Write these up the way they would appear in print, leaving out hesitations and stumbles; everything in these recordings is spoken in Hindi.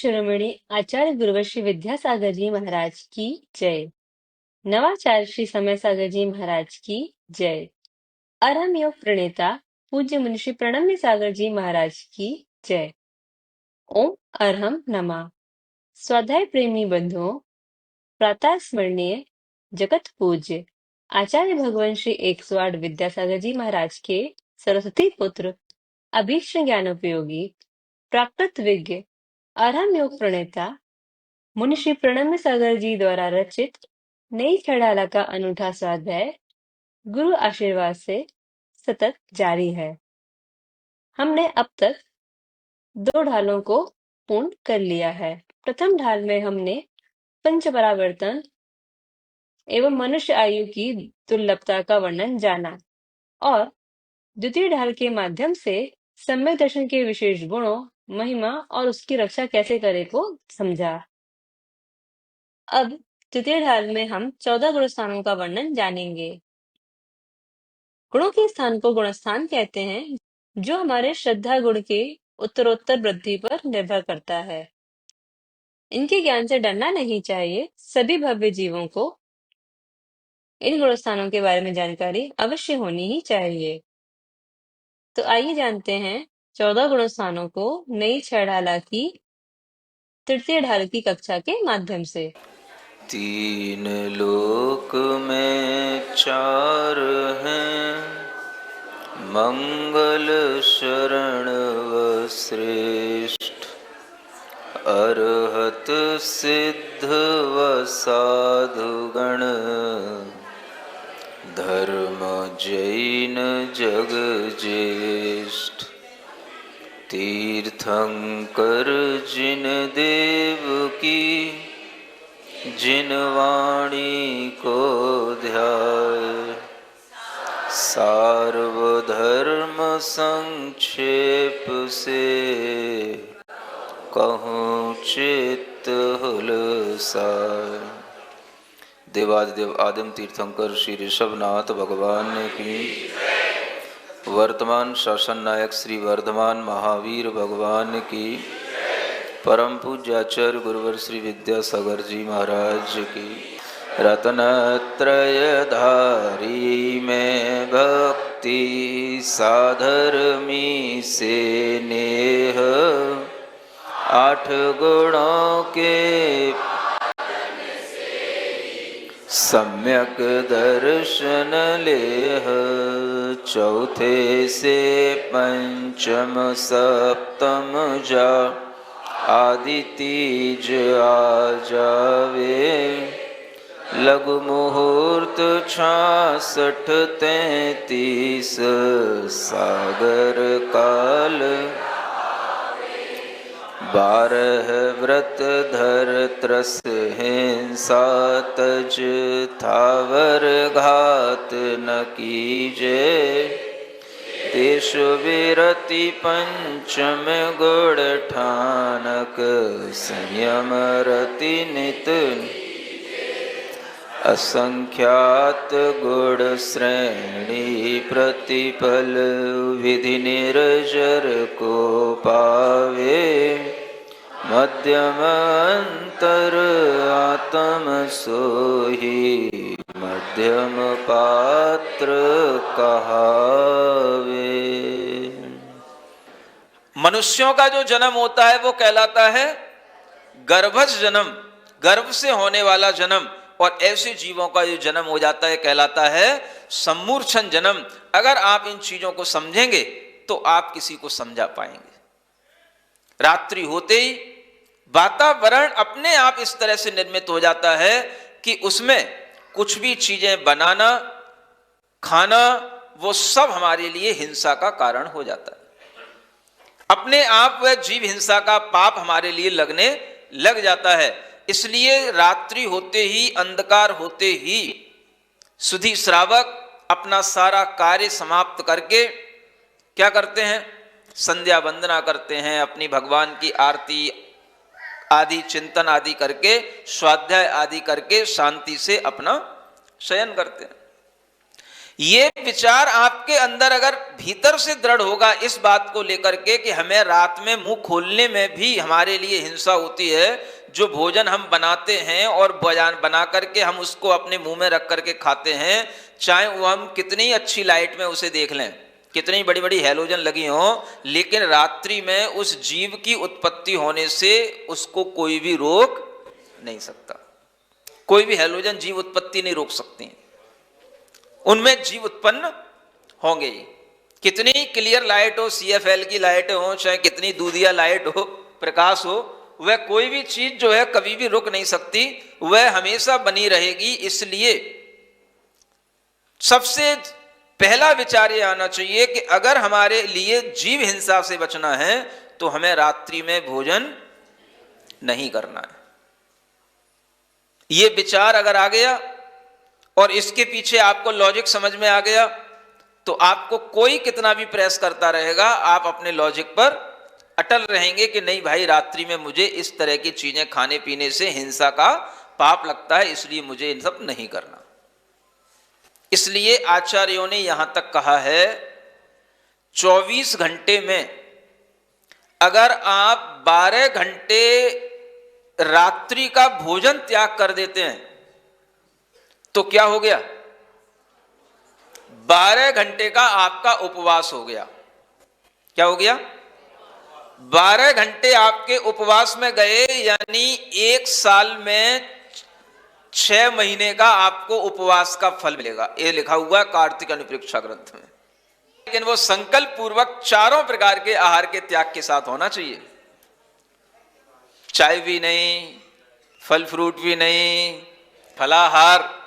शिरोमणि आचार्य गुरुवर श्री विद्यासागर जी महाराज की जय। नवाचार्य श्री समय सागर जी महाराज की जय। अरहम योग प्रणेता पूज्य मुनिषि प्रणम्य सागर जी महाराज की जय। ओम अरहम नमः। स्वाध्याय प्रेमी बंधुओं, प्रातः स्मरणीय जगत पूज्य आचार्य भगवान श्री 108 विद्यासागर जी महाराज के सरस्वती पुत्र अभीष्ट ज्ञानोपयोगी प्राकृत विज्ञ अरहम योग प्रणेता मुनि श्री प्रणम्य सागर जी द्वारा रचित नई खड़ाला का अनूठा स्वाध्याय गुरु आशीर्वाद से सतत जारी है। हमने अब तक 2 ढालों को पूर्ण कर लिया है। प्रथम ढाल में हमने पंच परावर्तन एवं मनुष्य आयु की दुर्लभता का वर्णन जाना और द्वितीय ढाल के माध्यम से सम्यक दर्शन के विशेष गुणों, महिमा और उसकी रक्षा कैसे करे को समझा। अब द्वितीय ढाल में हम 14 गुण स्थानों का वर्णन जानेंगे। गुणों के स्थान को गुणस्थान कहते हैं, जो हमारे श्रद्धा गुण के उत्तरोत्तर वृद्धि पर निर्भर करता है। इनके ज्ञान से डरना नहीं चाहिए। सभी भव्य जीवों को इन गुण स्थानों के बारे में जानकारी अवश्य होनी ही चाहिए। तो आइए जानते हैं 14 गुण स्थानों को नई 6 ढाला की तृतीय ढाल की कक्षा के माध्यम से। 3 लोक में 4 हैं, मंगल शरण व श्रेष्ठ, अरहत सिद्ध व साधुगण, धर्म जैन जग ज्येष्ठ। तीर्थंकर जिन देव की, जिन वाणी को ध्याए, सार्वधर्म संक्षेप से, कहूँ चित्त हुलसाए। देवादिदेव आदिम तीर्थंकर श्री ऋषभनाथ भगवान की, वर्तमान शासन नायक श्री वर्धमान महावीर भगवान की, परम पूज्य आचार्य गुरुवर श्री विद्यासागर जी महाराज की। रत्नत्रय धारी में भक्ति, साधर्मी से नेह, 8 गुणों के सम्यक दर्शन लेह। चौथे से पंचम सप्तम जा, आदि तीज आ जावे। लघु मुहूर्त 66 33, सागर काल 12 व्रत धर त्रस हिंसा तज, थावर घात न कीजे। देश विरति पंचम गुण ठानक, संयम रति नित। असंख्यात गुण श्रेणी प्रतिपल, विधि निर्जर को पावे। मध्यम अंतर आत्म सोही, मध्यम पात्र कहावे। मनुष्यों का जो जन्म होता है वो कहलाता है गर्भज जन्म, गर्भ से होने वाला जन्म। और ऐसे जीवों का जो जन्म हो जाता है कहलाता है सम्मूर्छन जन्म। अगर आप इन चीजों को समझेंगे तो आप किसी को समझा पाएंगे। रात्रि होते ही वातावरण अपने आप इस तरह से निर्मित हो जाता है कि उसमें कुछ भी चीजें बनाना, खाना, वो सब हमारे लिए हिंसा का कारण हो जाता है। अपने आप वह जीव हिंसा का पाप हमारे लिए लगने लग जाता है। इसलिए रात्रि होते ही, अंधकार होते ही सुधी श्रावक अपना सारा कार्य समाप्त करके क्या करते हैं? संध्या वंदना करते हैं, अपनी भगवान की आरती आदि चिंतन आदि करके, स्वाध्याय आदि करके शांति से अपना शयन करते हैं। ये विचार आपके अंदर अगर भीतर से दृढ़ होगा इस बात को लेकर के कि हमें रात में मुंह खोलने में भी हमारे लिए हिंसा होती है, जो भोजन हम बनाते हैं और बना करके हम उसको अपने मुंह में रख करके खाते हैं, चाहे वो हम कितनी अच्छी लाइट में उसे देख लें, कितनी बड़ी बड़ी हैलोजन लगी हो, लेकिन रात्रि में उस जीव की उत्पत्ति होने से उसको कोई भी रोक नहीं सकता। कोई भी हैलोजन जीव उत्पत्ति नहीं रोक सकती, उनमें जीव उत्पन्न होंगे ही। कितनी क्लियर लाइट हो, CFL की लाइट हो, चाहे कितनी दूधिया लाइट हो, प्रकाश हो, वह कोई भी चीज जो है कभी भी रुक नहीं सकती, वह हमेशा बनी रहेगी। इसलिए सबसे पहला विचार यह आना चाहिए कि अगर हमारे लिए जीव हिंसा से बचना है तो हमें रात्रि में भोजन नहीं करना है। यह विचार अगर आ गया और इसके पीछे आपको लॉजिक समझ में आ गया तो आपको कोई कितना भी प्रेस करता रहेगा, आप अपने लॉजिक पर अटल रहेंगे कि नहीं भाई, रात्रि में मुझे इस तरह की चीजें खाने पीने से हिंसा का पाप लगता है, इसलिए मुझे इन सब नहीं करना। इसलिए आचार्यों ने यहां तक कहा है 24 घंटे में अगर आप 12 घंटे रात्रि का भोजन त्याग कर देते हैं तो क्या हो गया? 12 घंटे का आपका उपवास हो गया। क्या हो गया? 12 घंटे आपके उपवास में गए, यानी 1 साल में 6 महीने का आपको उपवास का फल मिलेगा। ये लिखा हुआ है कार्तिक अनुप्रेक्षा ग्रंथ में। लेकिन वो संकल्प पूर्वक चारों प्रकार के आहार के त्याग के साथ होना चाहिए। चाय भी नहीं, फल फ्रूट भी नहीं, फलाहार,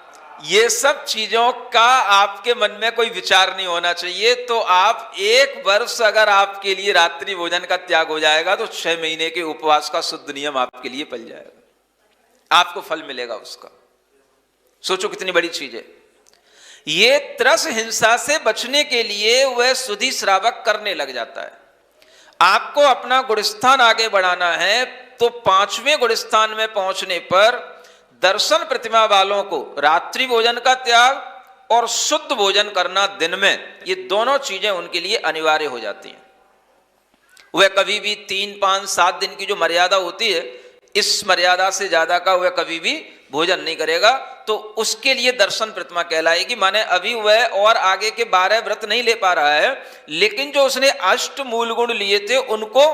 ये सब चीजों का आपके मन में कोई विचार नहीं होना चाहिए। तो आप 1 वर्ष अगर आपके लिए रात्रि भोजन का त्याग हो जाएगा तो 6 महीने के उपवास का शुद्ध नियम आपके लिए पल जाएगा, आपको फल मिलेगा उसका। सोचो कितनी बड़ी चीज है ये। त्रस हिंसा से बचने के लिए वह सुधि श्रावक करने लग जाता है। आपको अपना गुणस्थान आगे बढ़ाना है तो 5वें गुणस्थान में पहुंचने पर दर्शन प्रतिमा वालों को रात्रि भोजन का त्याग और शुद्ध भोजन करना दिन में, ये दोनों चीजें उनके लिए अनिवार्य हो जाती हैं। वह कभी भी 3, 5, 7 दिन की जो मर्यादा होती है, इस मर्यादा से ज्यादा का वह कभी भी भोजन नहीं करेगा, तो उसके लिए दर्शन प्रतिमा कहलाएगी। माने अभी वह और आगे के 12 व्रत नहीं ले पा रहा है, लेकिन जो उसने अष्ट मूल गुण लिए थे उनको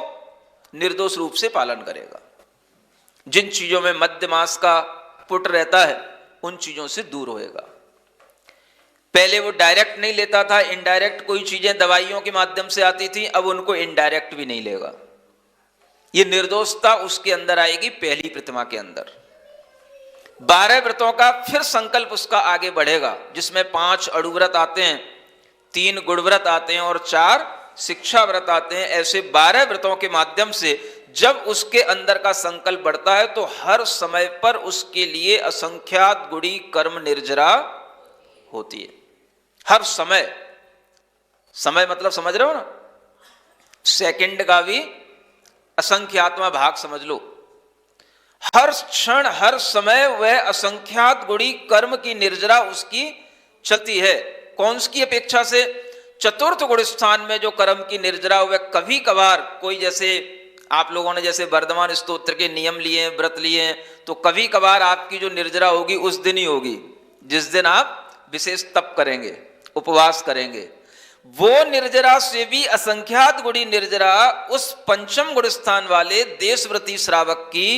निर्दोष रूप से पालन करेगा। जिन चीजों में मध्य मास का पुट रहता है उन चीजों से दूर होएगा। पहले वो डायरेक्ट नहीं लेता था, इनडायरेक्ट कोई चीजें दवाइयों के माध्यम से आती थी, अब उनको इनडायरेक्ट भी नहीं लेगा। ये निर्दोषता उसके अंदर आएगी पहली प्रतिमा के अंदर। 12 व्रतों का फिर संकल्प उसका आगे बढ़ेगा, जिसमें 5 अड़ुव्रत आते हैं, 3 गुणव्रत आते हैं और 4 शिक्षा व्रत आते हैं। ऐसे 12 व्रतों के माध्यम से जब उसके अंदर का संकल्प बढ़ता है तो हर समय पर उसके लिए असंख्यात गुणी कर्म निर्जरा होती है। हर समय, समय मतलब समझ रहे हो ना, सेकंड का भी असंख्यात्मा भाग समझ लो। हर क्षण हर समय वह असंख्यात गुणी कर्म की निर्जरा उसकी चलती है। कौन सी अपेक्षा से? चतुर्थ गुण स्थान में जो कर्म की निर्जरा, वह कभी कभार कोई, जैसे आप लोगों ने जैसे वर्धमान स्तोत्र के नियम लिए, व्रत लिए, तो कभी कभार आपकी जो निर्जरा होगी उस दिन ही होगी जिस दिन आप विशेष तप करेंगे, उपवास करेंगे। वो निर्जरा से भी असंख्यात गुणी निर्जरा उस पंचम गुण स्थान वाले देशव्रती श्रावक की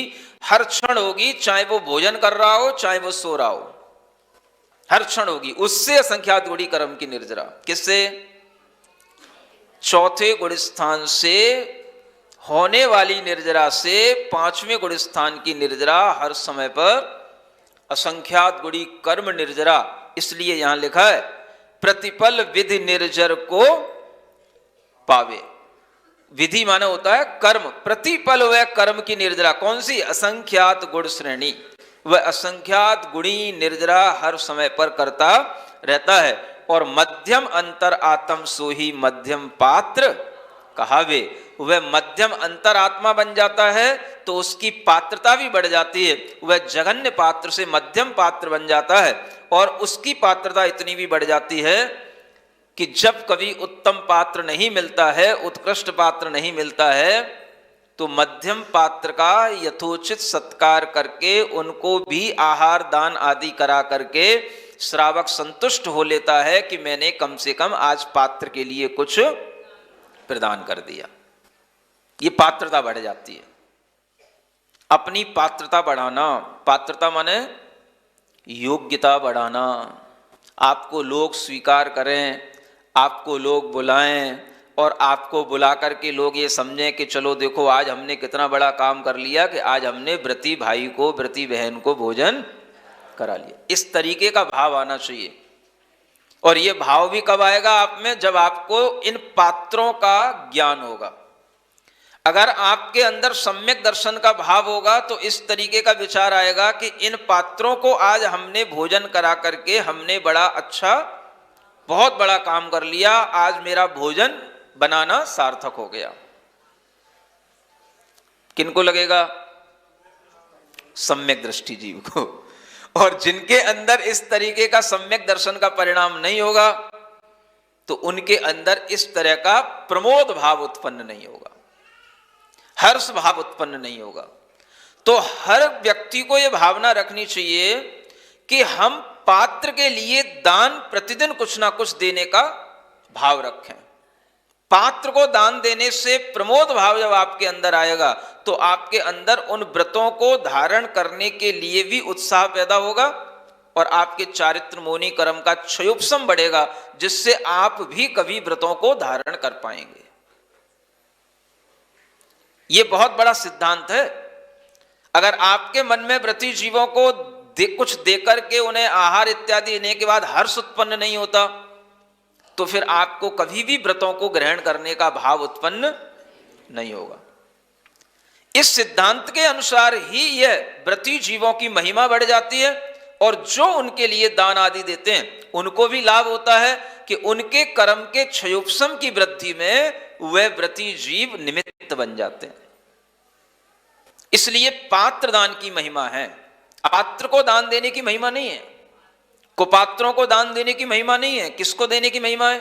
हर क्षण होगी, चाहे वो भोजन कर रहा हो चाहे वो सो रहा हो, हर क्षण होगी। उससे असंख्यात गुणी कर्म की निर्जरा। किससे? चौथे गुण स्थान से होने वाली निर्जरा से 5वें गुण स्थान की निर्जरा हर समय पर असंख्यात गुणी कर्म निर्जरा। इसलिए यहां लिखा है प्रतिपल विधि निर्जर को पावे। विधि माने होता है कर्म, प्रतिपल वह कर्म की निर्जरा। कौन सी? असंख्यात गुण श्रेणी। वह असंख्यात गुणी निर्जरा हर समय पर करता रहता है। और मध्यम अंतर आत्म सोही मध्यम पात्र कहावे, वह मध्यम अंतरात्मा बन जाता है तो उसकी पात्रता भी बढ़ जाती है। वह जघन्य पात्र से मध्यम पात्र बन जाता है और उसकी पात्रता इतनी भी बढ़ जाती है कि जब कभी उत्तम पात्र नहीं मिलता है, उत्कृष्ट पात्र नहीं मिलता है, तो मध्यम पात्र का यथोचित सत्कार करके उनको भी आहार दान आदि करा करके श्रावक संतुष्ट हो लेता है कि मैंने कम से कम आज पात्र के लिए कुछ प्रदान कर दिया। ये पात्रता बढ़ जाती है। अपनी पात्रता बढ़ाना, पात्रता माने योग्यता बढ़ाना, आपको लोग स्वीकार करें, आपको लोग बुलाएं और आपको बुला करके लोग ये समझें कि चलो देखो आज हमने कितना बड़ा काम कर लिया कि आज हमने व्रती भाई को, व्रती बहन को भोजन करा लिया। इस तरीके का भाव आना चाहिए। और ये भाव भी कब आएगा आप में? जब आपको इन पात्रों का ज्ञान होगा। अगर आपके अंदर सम्यक दर्शन का भाव होगा तो इस तरीके का विचार आएगा कि इन पात्रों को आज हमने भोजन करा करके हमने बड़ा अच्छा, बहुत बड़ा काम कर लिया, आज मेरा भोजन बनाना सार्थक हो गया। किनको लगेगा? सम्यक दृष्टि जीव को। और जिनके अंदर इस तरीके का सम्यक दर्शन का परिणाम नहीं होगा तो उनके अंदर इस तरह का प्रमोद भाव उत्पन्न नहीं होगा, हर्ष भाव उत्पन्न नहीं होगा। तो हर व्यक्ति को यह भावना रखनी चाहिए कि हम पात्र के लिए दान प्रतिदिन कुछ ना कुछ देने का भाव रखें। पात्र को दान देने से प्रमोद भाव जब आपके अंदर आएगा तो आपके अंदर उन व्रतों को धारण करने के लिए भी उत्साह पैदा होगा और आपके चारित्र मोनि कर्म का क्षयोपशम बढ़ेगा, जिससे आप भी कभी व्रतों को धारण कर पाएंगे। यह बहुत बड़ा सिद्धांत है। अगर आपके मन में व्रती जीवों को कुछ देकर के उन्हें आहार इत्यादि देने के बाद हर्ष उत्पन्न नहीं होता तो फिर आपको कभी भी व्रतों को ग्रहण करने का भाव उत्पन्न नहीं होगा। इस सिद्धांत के अनुसार ही यह व्रती जीवों की महिमा बढ़ जाती है और जो उनके लिए दान आदि देते हैं उनको भी लाभ होता है कि उनके कर्म के क्षयोपशम की वृद्धि में वह व्रती जीव निमित्त बन जाते हैं। इसलिए पात्र दान की महिमा है, पात्र को दान देने की महिमा नहीं है, कुपात्रों को दान देने की महिमा नहीं है। किसको देने की महिमा है?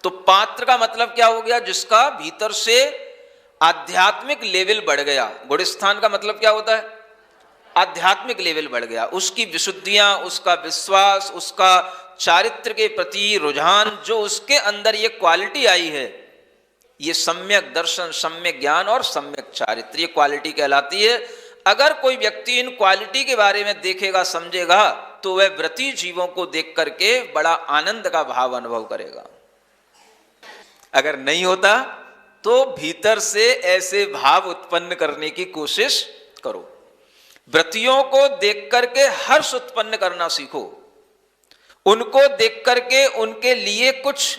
तो पात्र का मतलब क्या हो गया? जिसका भीतर से आध्यात्मिक लेवल बढ़ गया। गुणस्थान का मतलब क्या होता है? आध्यात्मिक लेवल बढ़ गया, उसकी विशुद्धियां, उसका विश्वास, उसका चारित्र के प्रति रुझान, जो उसके अंदर ये क्वालिटी आई है, ये सम्यक दर्शन, सम्यक ज्ञान और सम्यक चारित्र, ये क्वालिटी कहलाती है। अगर कोई व्यक्ति इन क्वालिटी के बारे में देखेगा, समझेगा, तो वह व्रती जीवों को देख करके बड़ा आनंद का भाव अनुभव करेगा। अगर नहीं होता तो भीतर से ऐसे भाव उत्पन्न करने की कोशिश करो। व्रतियों को देख करके हर्ष उत्पन्न करना सीखो, उनको देख करके उनके लिए कुछ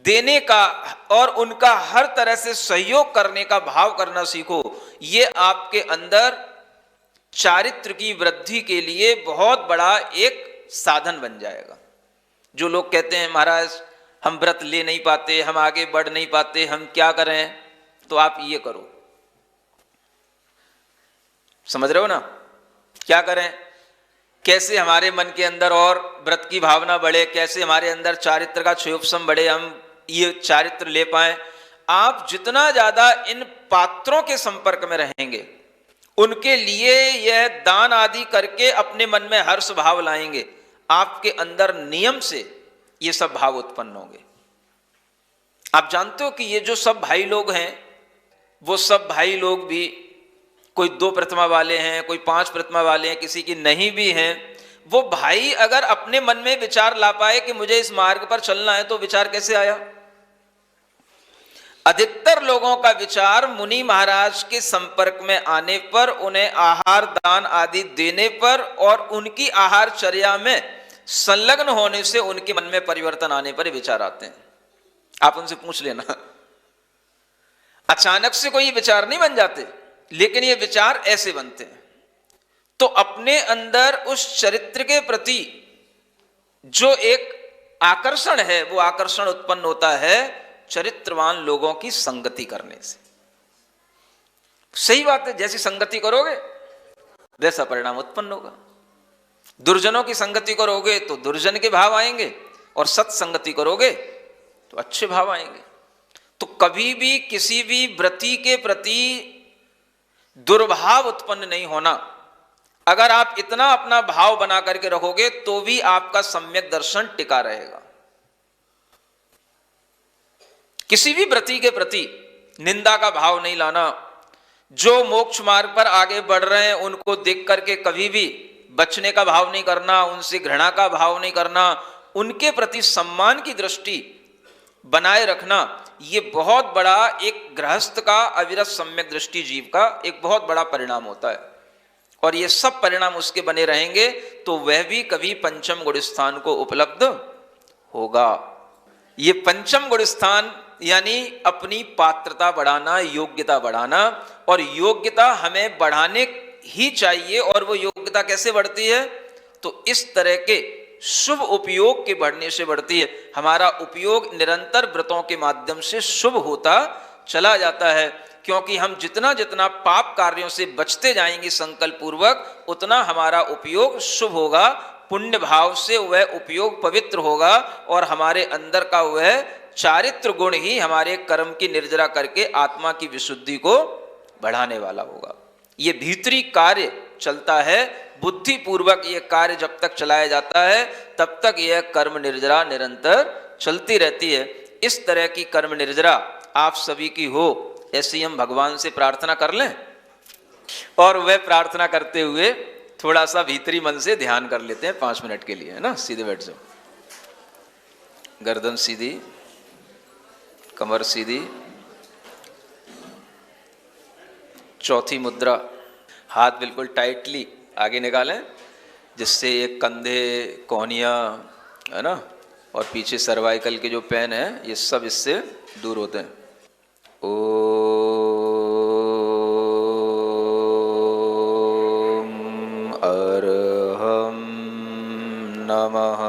देने का और उनका हर तरह से सहयोग करने का भाव करना सीखो। ये आपके अंदर चारित्र की वृद्धि के लिए बहुत बड़ा एक साधन बन जाएगा। जो लोग कहते हैं महाराज हम व्रत ले नहीं पाते, हम आगे बढ़ नहीं पाते, हम क्या करें, तो आप ये करो। समझ रहे हो ना? क्या करें? कैसे हमारे मन के अंदर और व्रत की भावना बढ़े, कैसे हमारे अंदर चारित्र का क्षयोपशम बढ़े, हम ये चारित्र ले पाए। आप जितना ज्यादा इन पात्रों के संपर्क में रहेंगे, उनके लिए यह दान आदि करके अपने मन में हर्ष भाव लाएंगे, आपके अंदर नियम से ये सब भाव उत्पन्न होंगे। आप जानते हो कि ये जो सब भाई लोग हैं, वो सब भाई लोग भी कोई 2 प्रतिमा वाले हैं, कोई 5 प्रतिमा वाले हैं, किसी की नहीं भी हैं। वो भाई अगर अपने मन में विचार ला पाए कि मुझे इस मार्ग पर चलना है, तो विचार कैसे आया? अधिकतर लोगों का विचार मुनि महाराज के संपर्क में आने पर, उन्हें आहार दान आदि देने पर और उनकी आहारचर्या में संलग्न होने से उनके मन में परिवर्तन आने पर विचार आते हैं। आप उनसे पूछ लेना, अचानक से कोई विचार नहीं बन जाते, लेकिन ये विचार ऐसे बनते हैं। तो अपने अंदर उस चरित्र के प्रति जो एक आकर्षण है, वो आकर्षण उत्पन्न होता है, चरित्रवान लोगों की संगति करने से। सही बात है, जैसी संगति करोगे वैसा परिणाम उत्पन्न होगा। दुर्जनों की संगति करोगे तो दुर्जन के भाव आएंगे, और सत्संगति करोगे तो अच्छे भाव आएंगे। तो कभी भी किसी भी व्रती के प्रति दुर्भाव उत्पन्न नहीं होना। अगर आप इतना अपना भाव बना करके रखोगे तो भी आपका सम्यक दर्शन टिका रहेगा। किसी भी व्रती के प्रति निंदा का भाव नहीं लाना। जो मोक्ष मार्ग पर आगे बढ़ रहे हैं उनको देख करके कभी भी बचने का भाव नहीं करना, उनसे घृणा का भाव नहीं करना, उनके प्रति सम्मान की दृष्टि बनाए रखना, ये बहुत बड़ा एक गृहस्थ का, अविरत सम्यक दृष्टि जीव का एक बहुत बड़ा परिणाम होता है। और ये सब परिणाम उसके बने रहेंगे तो वह भी कभी पंचम गुण स्थान को उपलब्ध होगा। ये पंचम गुण स्थान यानी अपनी पात्रता बढ़ाना, योग्यता बढ़ाना, और योग्यता हमें बढ़ाने ही चाहिए। और वो योग्यता कैसे बढ़ती है? तो इस तरह के शुभ उपयोग के बढ़ने से बढ़ती है। हमारा उपयोग निरंतर व्रतों के माध्यम से शुभ होता चला जाता है, क्योंकि हम जितना जितना पाप कार्यों से बचते जाएंगे संकल्प पूर्वक, उतना हमारा उपयोग शुभ होगा। पुण्य भाव से वह उपयोग पवित्र होगा, और हमारे अंदर का वह चारित्र गुण ही हमारे कर्म की निर्जरा करके आत्मा की विशुद्धि को बढ़ाने वाला होगा। ये भीतरी कार्य चलता है, बुद्धि पूर्वक ये कार्य जब तक चलाया जाता है तब तक यह कर्म निर्जरा निरंतर चलती रहती है। इस तरह की कर्म निर्जरा आप सभी की हो, ऐसी हम भगवान से प्रार्थना कर लें। और वह प्रार्थना करते हुए थोड़ा सा भीतरी मन से ध्यान कर लेते हैं 5 मिनट के लिए, है ना। सीधे बैठ जाओ, गर्दन सीधी, कमर सीधी, चौथी मुद्रा, हाथ बिल्कुल टाइटली आगे निकालें, जिससे ये कंधे, कोहनियाँ, है ना, और पीछे सर्वाइकल के जो पेन है ये सब इससे दूर होते हैं। ओम अर्हं नमः।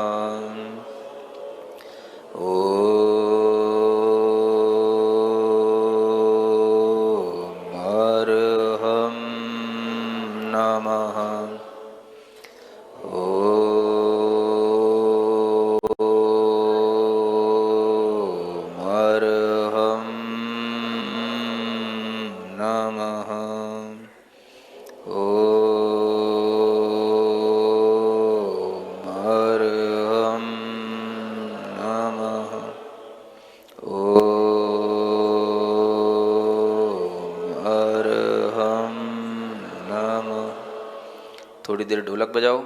थोड़ी देर ढोलक बजाओ,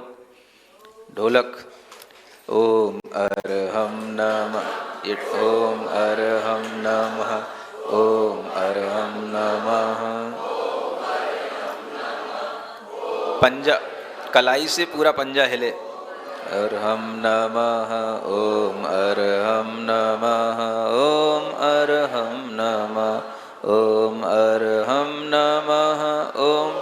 ढोलक। ओम अर्हं नमः, ये ओम अर्हं नमः, ओम अर्हं नमः। पंजा, कलाई से पूरा पंजा हिले। अर्हं नमः, ओम अर्हं नमः, ओम अर्हं नमः, ओम अर्हं नमः, ओम।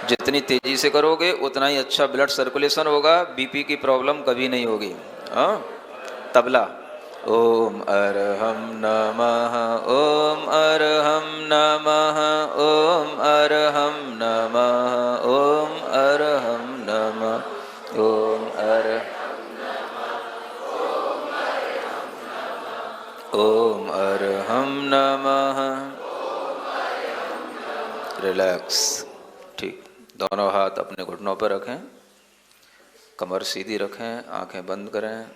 जितनी तेजी से करोगे उतना ही अच्छा ब्लड सर्कुलेशन होगा, बीपी की प्रॉब्लम कभी नहीं होगी। हाँ, तबला। ओम अर्हं नमः, ओम अर्हं नमः, ओम अर्हं नमः, ओम अर्हं नमः, ओम ओम अर्हं नमः। रिलैक्स, ठीक। दोनों हाथ अपने घुटनों पर रखें, कमर सीधी रखें, आंखें बंद करें।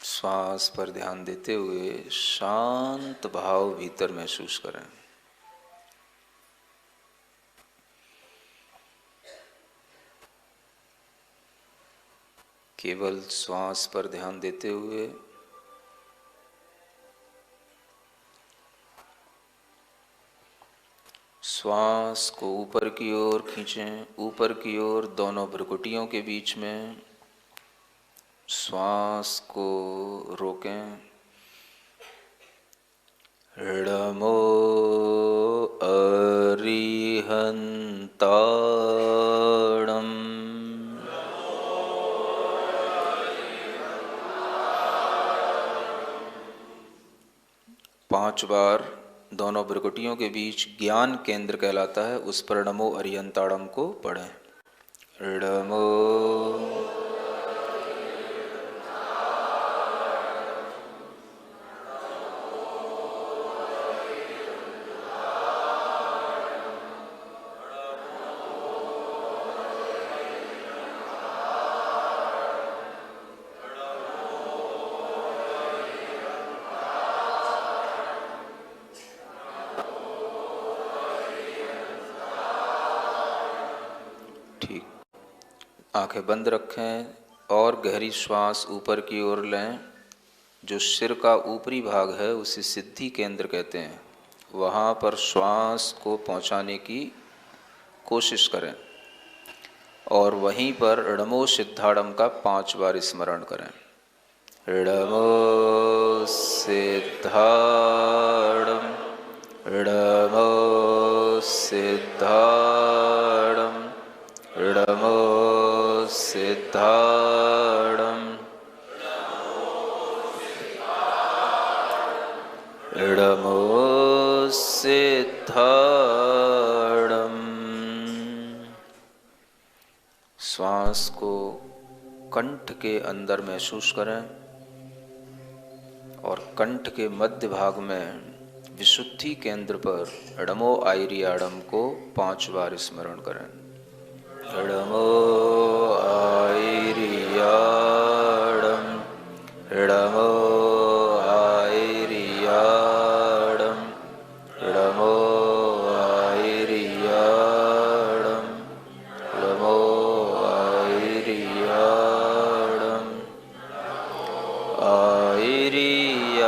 श्वास पर ध्यान देते हुए शांत भाव भीतर महसूस करें। केवल श्वास पर ध्यान देते हुए श्वास को ऊपर की ओर खींचें, ऊपर की ओर दोनों भ्रुकुटियों के बीच में श्वास को रोकें। नमो अरिहंताणम्। 5 बार दोनों भ्रुकुटियों के बीच ज्ञान केंद्र कहलाता है, उस पर नमो अरियंताड़म को पढ़ें। नमो ठीक, आंखें बंद रखें और गहरी श्वास ऊपर की ओर लें। जो सिर का ऊपरी भाग है उसे सिद्धि केंद्र कहते हैं, वहाँ पर श्वास को पहुँचाने की कोशिश करें और वहीं पर णमो सिद्धाड़म का 5 बार स्मरण करें। णमो सिद्धाड़म, णमो सिद्धाड़म, णमो सिद्धाड़म, णमो सिद्धाड़म। श्वास को कंठ के अंदर महसूस करें और कंठ के मध्य भाग में विशुद्धि केंद्र पर णमो आयरियाड़म को 5 बार स्मरण करें। णमो आयरियाड़म, णमो आयरियाड़म, णमो आयरियाड़म, णमो आयरियाड़म, आयरियाड़म।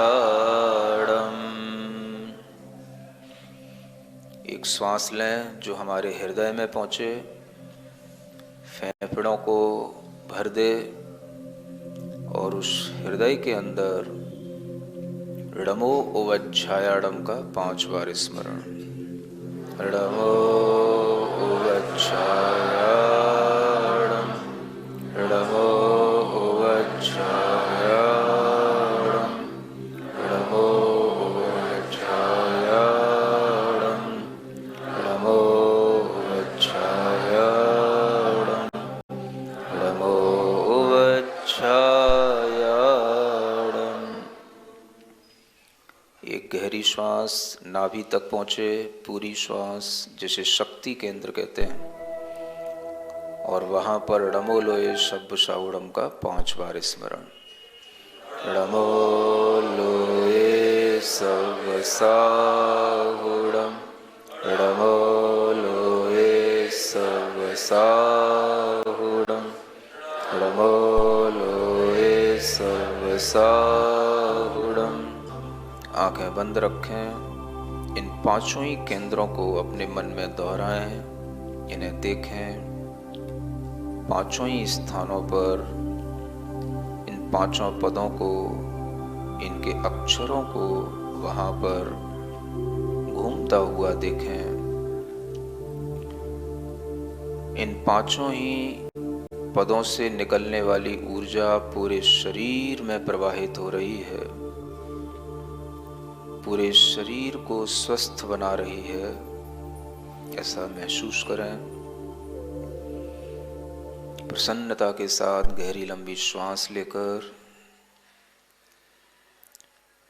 एक श्वास लें जो हमारे हृदय में पहुँचे, फेफड़ों को भर दे और उस हृदय के अंदर णमो उवज्झायाड़म का 5 बार स्मरण। णमो उवज्झायाड़म, णमो उवज्झायाड़म, णमो उवज्झायाड़म, णमो उवज्झायाड़म, णमो उवज्झायाड़म। एक गहरी श्वास नाभि तक पहुँचे, पूरी श्वास जिसे शक्ति केंद्र कहते हैं, और वहाँ पर णमो लोये शब्द साउड़म का 5 बार स्मरण। णमो लोये शब्द साउड़म, णमो लोये शब्द साउड़म, णमो लोये शब्द साउड़म। आंखें बंद रखें। इन 5 ही केंद्रों को अपने मन में दोहराएं, इन्हें देखें। 5 ही स्थानों पर इन 5 पदों को, इनके अक्षरों को वहाँ पर घूमता हुआ देखें। इन 5 ही पदों से निकलने वाली ऊर्जा पूरे शरीर में प्रवाहित हो रही है, पूरे शरीर को स्वस्थ बना रही है, ऐसा महसूस करें। प्रसन्नता के साथ गहरी लंबी श्वास लेकर,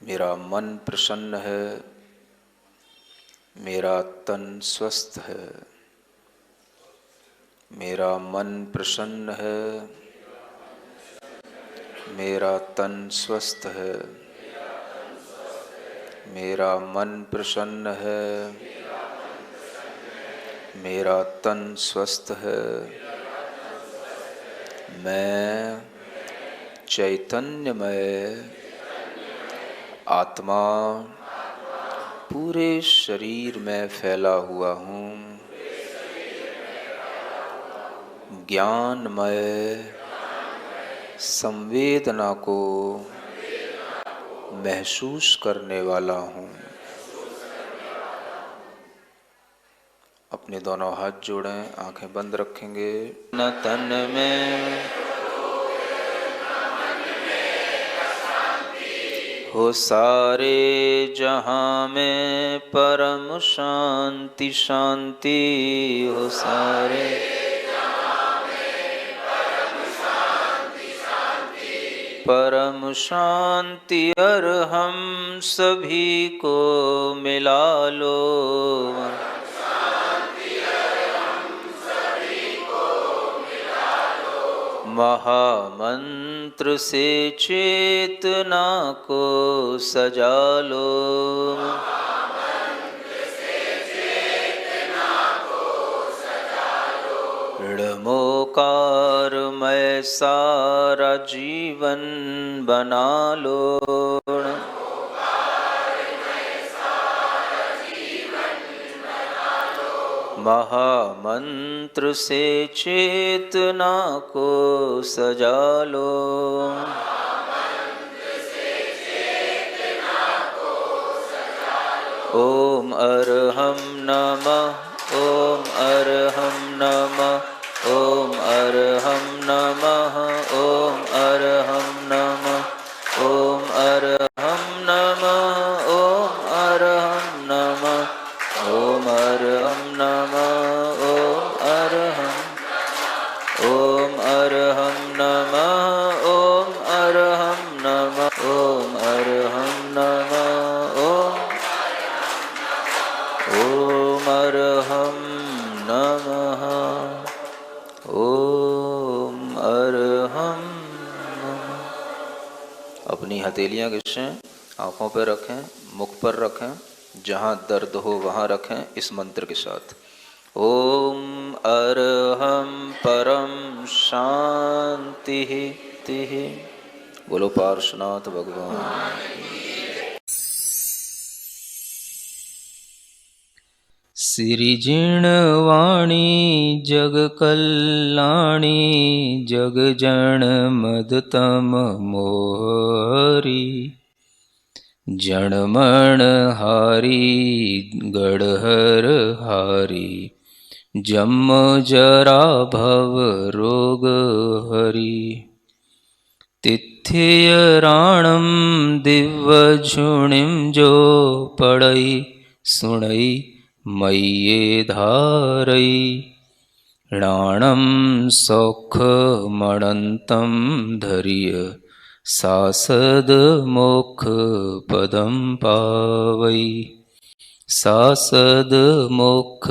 मेरा मन प्रसन्न है, मेरा तन स्वस्थ है, मेरा मन प्रसन्न है, मेरा तन स्वस्थ है, मेरा मन प्रसन्न है, मेरा तन स्वस्थ है। मैं चैतन्यमय आत्मा पूरे शरीर में फैला हुआ हूँ। ज्ञानमय संवेदना को महसूस करने वाला हूँ। अपने दोनों हाथ जोड़ें, आंखें बंद रखेंगे। न तन में हो सारे जहाँ में परम शांति शांति, हो सारे परम शांति और हम सभी को मिला लो। महामंत्र से चेतना को सजा लो। ऋणमोकार में सारा जीवन बना लो। महामंत्र से चेतना को सजा लो। ओम अरहम नमः, ओम अरहम नमः, ओम अरहम नमः, ओम अरहम नमः, ओम अरहम नमः, ओम अरहम नमः, ओम अरहम नमः, ओम अरहम, ओम अरहम नमः, ओम अरहम नमः, ओम अरहम नमः, ओम अरहम नमः, ओम अरहम नमः। अपनी हथेलियां घिसें, आँखों पर रखें, मुख पर रखें, जहाँ दर्द हो वहाँ रखें इस मंत्र के साथ। ओम अरहम परम शांति तिः। बोलो पार्श्वनाथ भगवान। सिरिजिणवाणी जग कल्याणी, जग जन मदतम मोहरी, जनमण हारी गढ़हर हारी, जम जरा भव रोग हरी। तिथ्य राणम दिव्य झुणिम जो पड़ई सुणई मय्ये धारई, राणम सौख मणंतम धर्य, सासद मोक्ष पदम पावई, सासद मोक्ष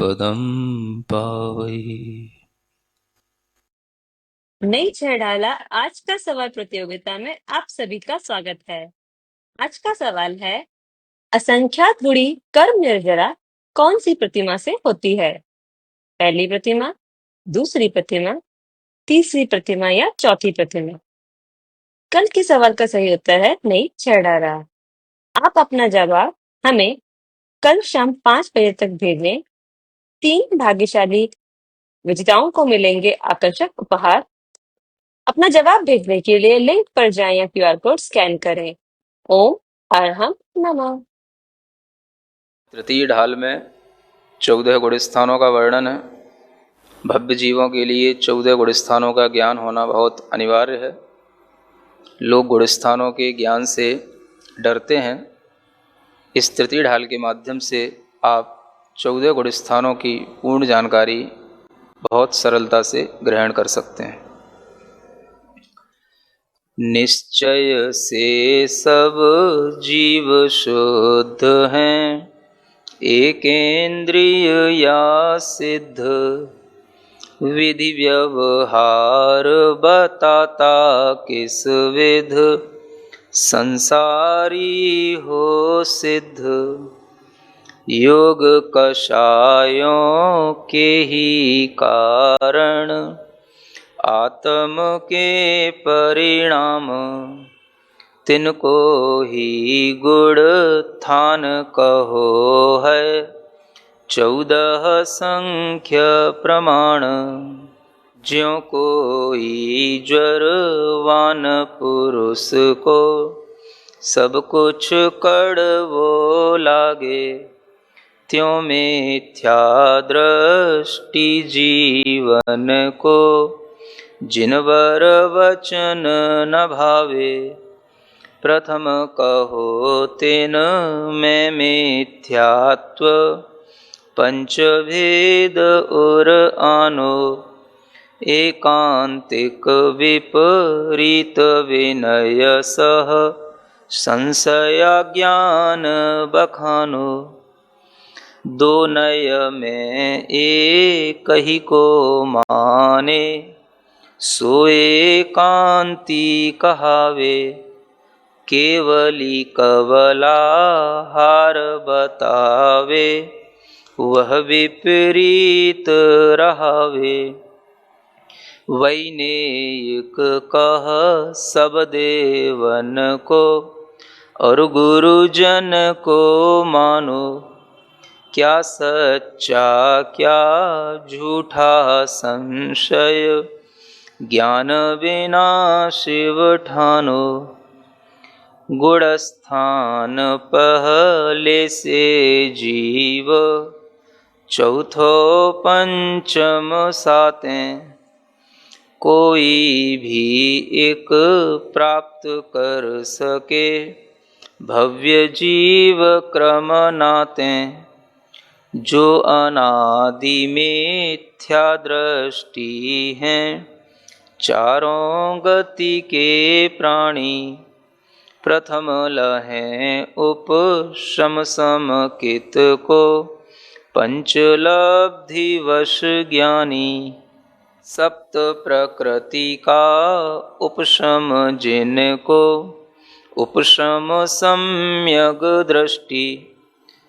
पदम पावई। नई छेड़ाला आज का सवाल प्रतियोगिता में आप सभी का स्वागत है। आज का सवाल है, असंख्यात गुणी कर्म निर्जरा कौन सी प्रतिमा से होती है? पहली प्रतिमा, दूसरी प्रतिमा, तीसरी प्रतिमा या चौथी प्रतिमा? कल के सवाल का सही उत्तर है नई छेड़ाला। आप अपना जवाब हमें कल शाम 5 बजे तक भेजें। 3 भाग्यशाली विजेताओं को मिलेंगे आकर्षक उपहार। अपना जवाब भेजने के लिए लिंक पर जाएं या QR कोड स्कैन करें। ओम अरहम नमः। तृतीय ढाल में 14 गुण स्थानों का वर्णन है। भव्य जीवों के लिए 14 गुण स्थानों का ज्ञान होना बहुत अनिवार्य है। लोग गुण स्थानों के ज्ञान से डरते हैं। इस तृतीय ढाल के माध्यम से आप 14 गुण स्थानों की पूर्ण जानकारी बहुत सरलता से ग्रहण कर सकते हैं। निश्चय से सब जीव शुद्ध हैं, एकेंद्रिय या सिद्ध, विधि व्यवहार बताता किस विध, संसारी हो सिद्ध। योग कषायों के ही कारण, आत्म के परिणाम, तिनको ही गुण थान कहो है, 14 संख्य प्रमाण। ज्यों कोई ज्वरवान पुरुष को, सब कुछ कड़वो लागे, त्यों मिथ्या दृष्टि जीवन को, जिनवर वचन न भावे, प्रथम कहो तेन में मिथ्यात्व, पंचभेद और आनो, एकांतिक विपरीत विनय सह, संशय ज्ञान बखानो। दो नय में एक ही को माने, सो एकांती कहावे, केवली कवला हार बतावे, वह विपरीत रहावे। वैनेयिक कह सब देवन को, और गुरुजन को मानो, क्या सच्चा क्या झूठा संशय, ज्ञान बिना शिव ठानो। गुणस्थान पहले से जीव, चौथो पंचम सातें, कोई भी एक प्राप्त कर सके, भव्य जीव क्रम नातें। जो अनादि मिथ्या दृष्टि हैं, चारों गति के प्राणी, प्रथम लहें उपशम समकित को, पंचलब्धि वश ज्ञानी। सप्त प्रकृति का उपशम जिनको, उपशम सम्यक दृष्टि,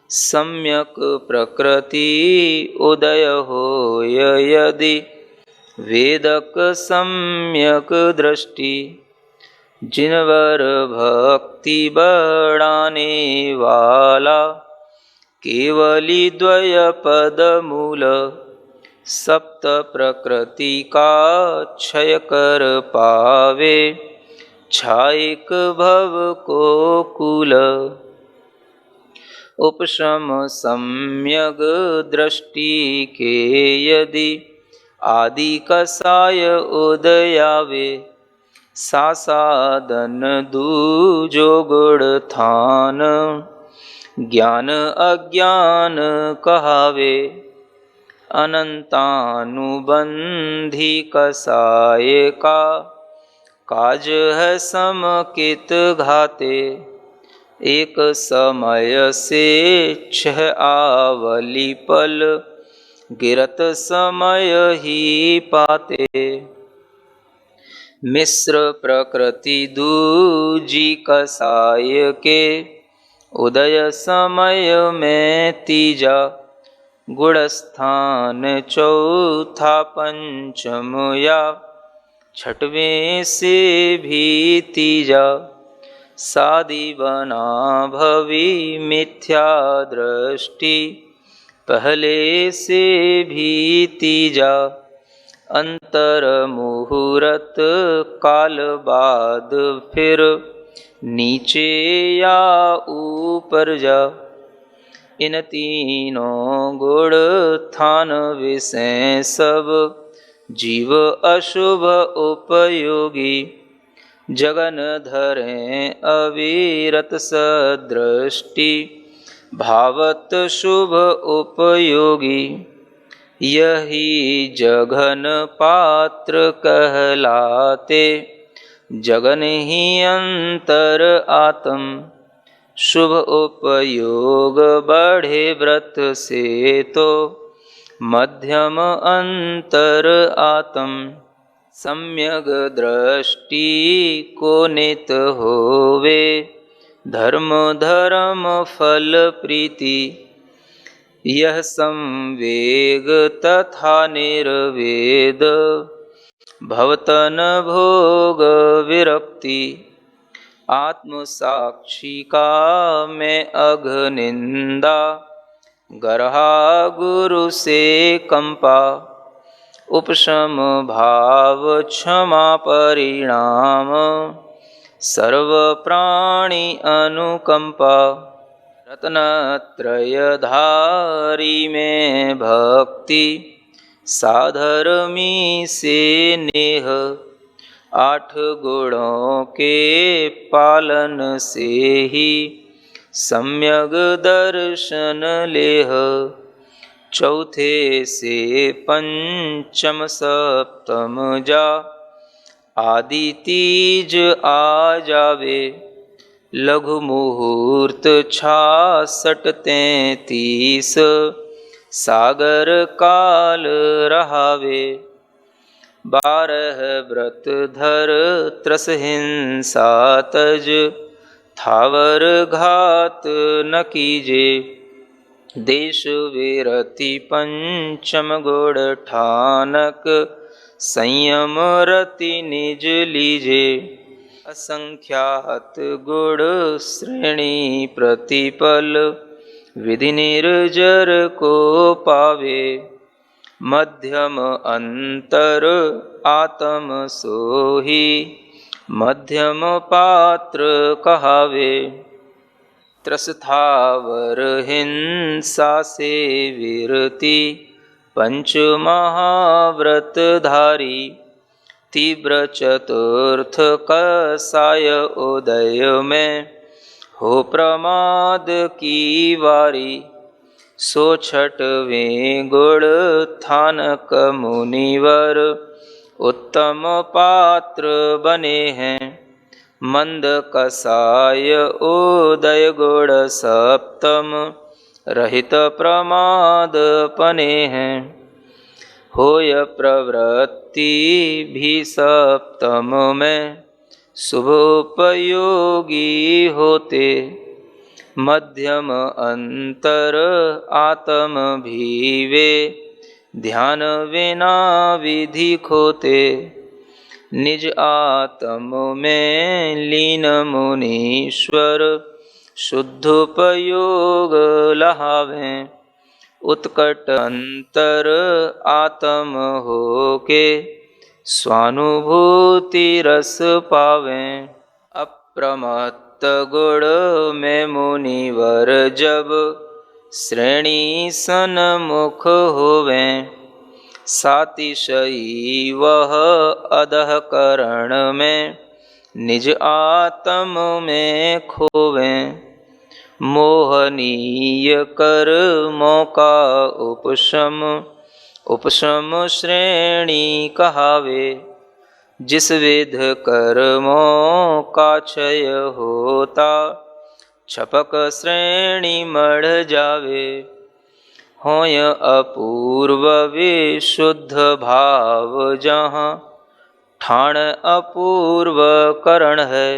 सम्यक प्रकृति उदय हो यदि, वेदक सम्यक दृष्टि। जिनवर भक्ति बढ़ाने वाला, केवली द्वय पद मूल, सप्त प्रकृति का क्षय कर पावे, छायक भव को कुल। उपशम सम्यक दृष्टि के यदि, आदि कसाय उदयावे, सा साधन दूजो गुण थान, ज्ञान अज्ञान कहावे। अनंतानुबंधी कसाय का, काज है समकित घाते, एक समय से छह आवली पल, गिरत समय ही पाते। मिश्र प्रकृति दूजी कसाय के, उदय समय में तीजा, गुणस्थान चौथा पंचम या, छठवें से भी तीजा। सादी बना भवी मिथ्या दृष्टि, पहले से भी तीजा। अंतर मुहूर्त काल बाद फिर, नीचे या ऊपर जा। इन तीनों गुण थान विषय सब, जीव अशुभ उपयोगी। जगन धरें अविरत सदृष्टि, भावत शुभ उपयोगी। यही जघन पात्र कहलाते, जगन ही अंतर आत्म। शुभ उपयोग बढ़े व्रत से तो, मध्यम अंतर आत्म। सम्यक दृष्टि को नित होवे, धर्म धर्म फल प्रीति। यह संवेग तथा निर्वेद, भवतन भोग विरक्ति। आत्म साक्षी का मैं अघनिंदा, गरहा गुरु से कंपा। उपशम भाव क्षमा परिणाम, सर्व प्राणी अनुकंपा। रत्नत्रय धारी में भक्ति, साधर्मी से नेह। 8 गुणों के पालन से ही सम्यग दर्शन लेह। चौथे से पंचम सप्तम जा आदि तीज आ जावे। लघु मुहूर्त 66 33 सागर काल रहावे। 12 व्रत धर त्रस हिंसा तज थावर घात न कीजे। देश विरति पंचम गुण ठानक संयम रति निज लीजे। असंख्यात गुण श्रेणी प्रतिपल विधि निर्जर को पावे। मध्यम अंतर आत्म सोही मध्यम पात्र कहावे। त्रसथावर हिंसा से विरति पंच महाव्रत धारी। तीव्र चतुर्थ कसाय उदय में हो प्रमाद की वारी। 106वें गुण थानक मुनिवर उत्तम पात्र बने हैं। मंद कसाय उदय गुण सप्तम रहित प्रमाद पने हैं। होय प्रवृत्ति भी सप्तम में शुभोपयोगी होते। मध्यम अंतर आत्म भी वे ध्यान विना विधि खोते। निज आत्म में लीन मुनीश्वर शुद्धोपयोग लहावें। उत्कट अंतर आत्म हो के स्वानुभूति रस पावें। अप्रमत्त गुण में मुनिवर जब श्रेणी सन्मुख होवें। सातिशयी वह अधः करण में निज आत्म में खोवें। मोहनीय कर्मों का उपशम उपशम श्रेणी कहावे। जिस विध कर्मों का क्षय होता छपक श्रेणी मढ़ जावे। होय अपूर्व विशुद्ध भाव जहाँ ठाण अपूर्व करण है।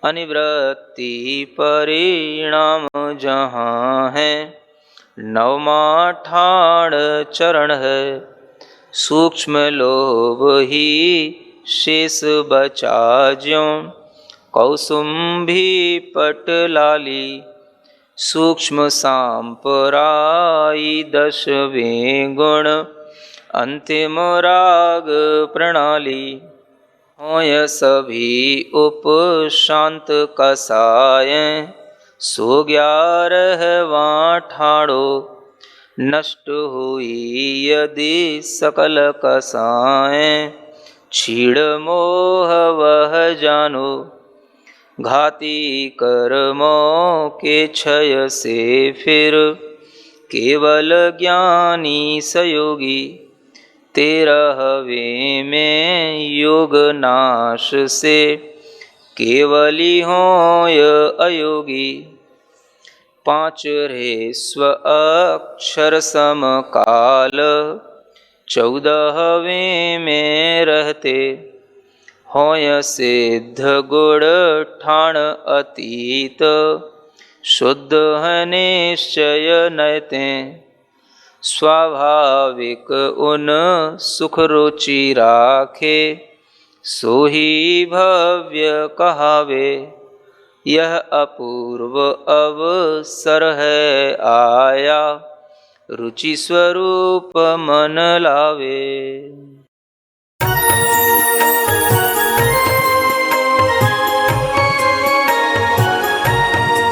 अनिवृत्ति परिणाम जहाँ है नवमा ठाण चरण है। सूक्ष्म लोभ ही शेष बचा ज्यों कौसुम्भी पट लाली। सूक्ष्म सांपराई 10वें गुण अंतिम राग प्रणाली। होय सभी उपशांत कसाय सो 11वां ठाणो। नष्ट हुई यदि सकल कसाय छीड़ मोह वह जानो। घाती कर्मों के क्षय से फिर केवल ज्ञानी सयोगी। 13वें में योग नाश से केवली होय अयोगी। 5 ह्रेस्व अक्षर समकाल 14वें में रहते। होय सिद्ध गुण ठाण अतीत शुद्ध है निश्चय नयते। स्वाभाविक उन सुख रुचि राखे सो ही भव्य कहावे। यह अपूर्व अवसर है आया रुचि स्वरूप मन लावे।